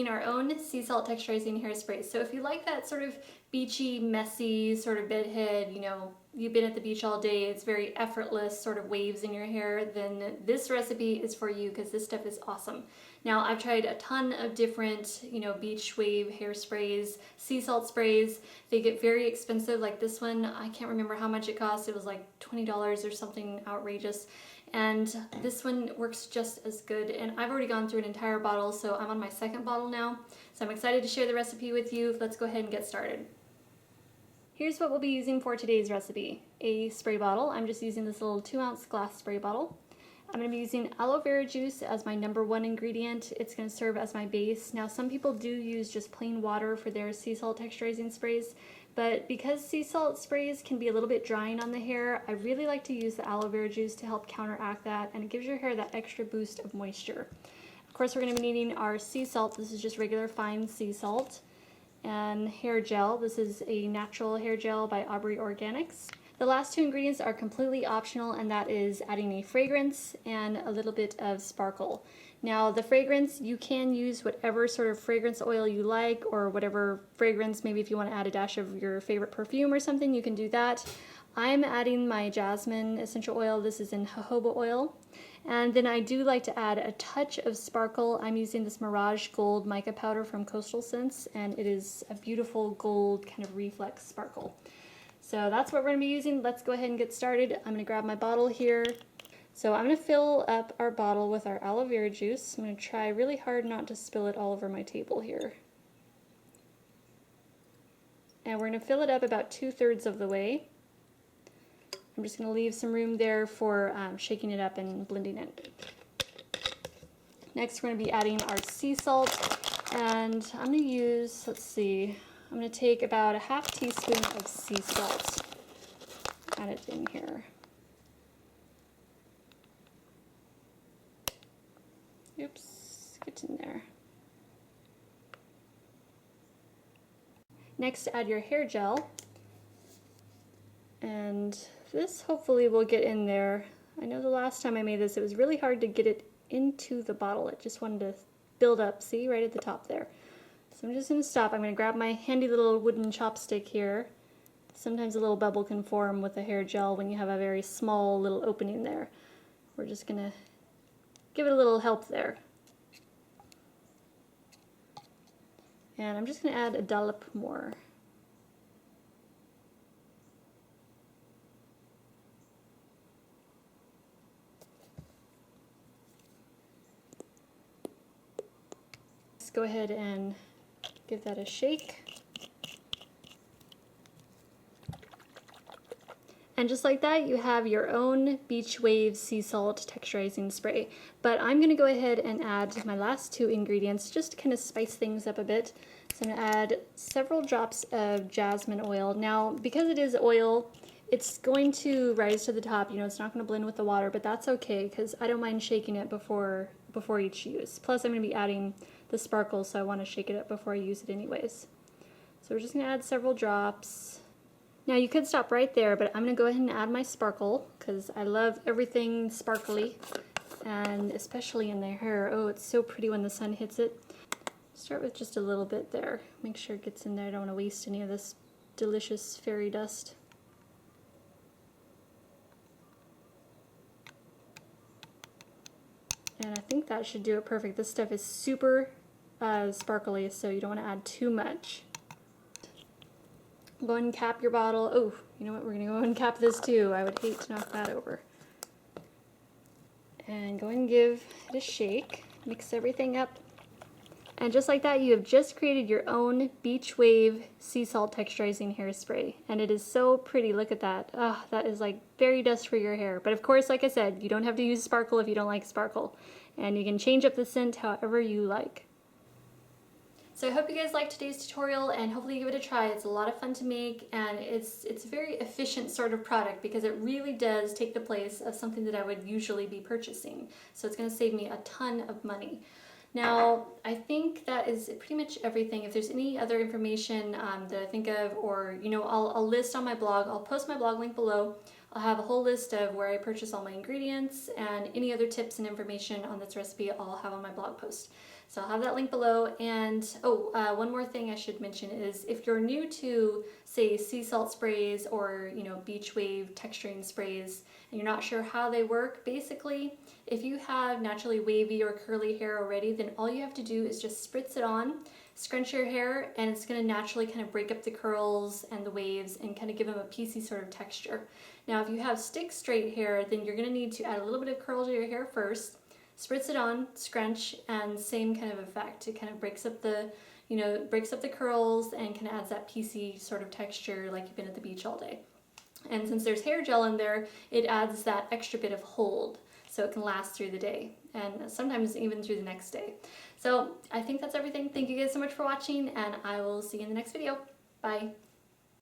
making our own sea salt texturizing hairspray. So if you like that sort of beachy, messy sort of bedhead, you know, you've been at the beach all day, it's very effortless sort of waves in your hair, then this recipe is for you because this stuff is awesome. Now I've tried a ton of different, you know, beach wave hairsprays, sea salt sprays. They get very expensive, like this one, I can't remember how much it cost. It was like $20 or something outrageous. And this one works just as good, and I've already gone through an entire bottle, so I'm on my second bottle now. So I'm excited to share the recipe with you. Let's go ahead and get started. Here's what we'll be using for today's recipe. A spray bottle. I'm just using this little 2-ounce glass spray bottle. I'm going to be using aloe vera juice as my #1 ingredient. It's going to serve as my base. Now some people do use just plain water for their sea salt texturizing sprays, but because sea salt sprays can be a little bit drying on the hair, I really like to use the aloe vera juice to help counteract that, and it gives your hair that extra boost of moisture. Of course, we're going to be needing our sea salt. This is just regular fine sea salt. And hair gel. This is a natural hair gel by Aubrey Organics. The last 2 ingredients are completely optional, and that is adding a fragrance and a little bit of sparkle. Now the fragrance, you can use whatever sort of fragrance oil you like, or whatever fragrance, maybe if you want to add a dash of your favorite perfume or something, you can do that. I'm adding my jasmine essential oil. This is in jojoba oil. And then I do like to add a touch of sparkle. I'm using this Mirage Gold mica powder from Coastal Scents, and it is a beautiful gold kind of reflex sparkle. So that's what we're going to be using. Let's go ahead and get started. I'm going to grab my bottle here. So I'm going to fill up our bottle with our aloe vera juice. I'm going to try really hard not to spill it all over my table here. And we're going to fill it up about 2/3 of the way. I'm just going to leave some room there for shaking it up and blending it. Next, we're going to be adding our sea salt, and I'm going to use, let's see, I'm going to take about a ½ teaspoon of sea salt, add it in here. Oops, get in there. Next, add your hair gel, and this hopefully will get in there. I know the last time I made this, it was really hard to get it into the bottle. It just wanted to build up, see, right at the top there. So I'm just going to stop. I'm going to grab my handy little wooden chopstick here. Sometimes a little bubble can form with the hair gel when you have a very small little opening there. We're just going to give it a little help there. And I'm just going to add a dollop more. Let's go ahead and give that a shake. And just like that, you have your own Beach Wave Sea Salt Texturizing Spray. But I'm going to go ahead and add my last 2 ingredients just to kind of spice things up a bit. So I'm going to add several drops of jasmine oil. Now, because it is oil, it's going to rise to the top. You know, it's not going to blend with the water, but that's okay because I don't mind shaking it before each use. Plus, I'm going to be adding the sparkle, so I want to shake it up before I use it anyways. So we're just going to add several drops. Now you could stop right there, but I'm going to go ahead and add my sparkle because I love everything sparkly, and especially in their hair. Oh, it's so pretty when the sun hits it. Start with just a little bit there. Make sure it gets in there. I don't want to waste any of this delicious fairy dust. And I think that should do it perfect. This stuff is super sparkly, so you don't want to add too much. Go ahead and cap your bottle. Oh, you know what? We're going to go ahead and cap this too. I would hate to knock that over. And go ahead and give it a shake. Mix everything up. And just like that, you have just created your own Beach Wave Sea Salt Texturizing Hairspray. And it is so pretty. Look at that. Ah, that is like fairy dust for your hair. But of course, like I said, you don't have to use sparkle if you don't like sparkle. And you can change up the scent however you like. So I hope you guys liked today's tutorial, and hopefully you give it a try. It's a lot of fun to make, and it's a very efficient sort of product because it really does take the place of something that I would usually be purchasing. So it's going to save me a ton of money. Now, I think that is pretty much everything. If there's any other information that I think of, or you know, I'll list on my blog. I'll post my blog link below. I'll have a whole list of where I purchase all my ingredients, and any other tips and information on this recipe I'll have on my blog post. So I'll have that link below. And one more thing I should mention is if you're new to, say, sea salt sprays or, you know, beach wave texturing sprays, and you're not sure how they work, basically, if you have naturally wavy or curly hair already, then all you have to do is just spritz it on, scrunch your hair, and it's going to naturally kind of break up the curls and the waves and kind of give them a piecey sort of texture. Now, if you have stick straight hair, then you're going to need to add a little bit of curl to your hair first, spritz it on, scrunch, and same kind of effect. It kind of breaks up the, you know, breaks up the curls and kind of adds that piecey sort of texture like you've been at the beach all day. And since there's hair gel in there, it adds that extra bit of hold so it can last through the day and sometimes even through the next day. So I think that's everything. Thank you guys so much for watching, and I will see you in the next video. Bye.